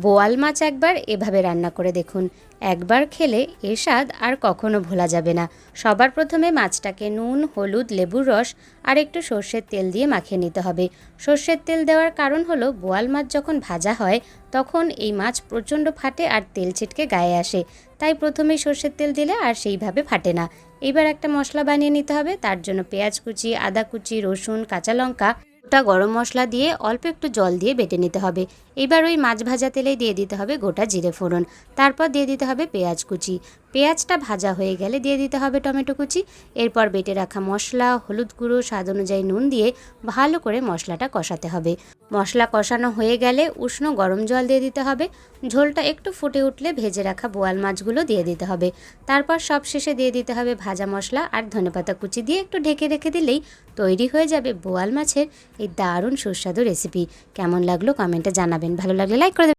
বোয়াল মাছ একবার এভাবে রান্না করে দেখুন, একবার খেলে এর স্বাদ আর কখনো ভোলা যাবে না। সবার প্রথমে মাছটাকে নুন, হলুদ, লেবুর রস আর একটু সর্ষের তেল দিয়ে মাখিয়ে নিতে হবে। সর্ষের তেল দেওয়ার কারণ হলো বোয়াল মাছ যখন ভাজা হয় তখন এই মাছ প্রচণ্ড ফাটে আর তেল ছিটকে গায়ে আসে, তাই প্রথমেই সর্ষের তেল দিলে আর সেইভাবে ফাটে না। এবার একটা মশলা বানিয়ে নিতে হবে। তার জন্য পেঁয়াজ কুচি, আদা কুচি, রসুন, কাঁচা লঙ্কা, গোটা গরম মশলা দিয়ে অল্প একটু জল দিয়ে বেটে নিতে হবে। এবার ওই মাছ ভাজা তেলেই দিয়ে দিতে হবে গোটা জিরে ফোড়ন, তারপর দিয়ে দিতে হবে পেঁয়াজ কুচি। পেঁয়াজটা ভাজা হয়ে গেলে দিয়ে দিতে হবে টমেটো কুচি। এরপর বেটে রাখা মশলা, হলুদ গুঁড়ো, স্বাদ অনুযায়ী নুন দিয়ে ভালো করে মশলাটা কষাতে হবে। মশলা কষানো হয়ে গেলে উষ্ণ গরম জল দিয়ে দিতে হবে। ঝোলটা একটু ফুটে উঠলে ভেজে রাখা বোয়াল মাছগুলো দিয়ে দিতে হবে। তারপর সব শেষে দিয়ে দিতে হবে ভাজা মশলা আর ধনেপাতা কুচি দিয়ে একটু ঢেকে রেখে দিলেই তৈরি হয়ে যাবে বোয়াল মাছের এই দারুণ সুস্বাদু রেসিপি। কেমন লাগলো কমেন্টে জানাবেন, ভালো লাগলে লাইক করে দেবেন।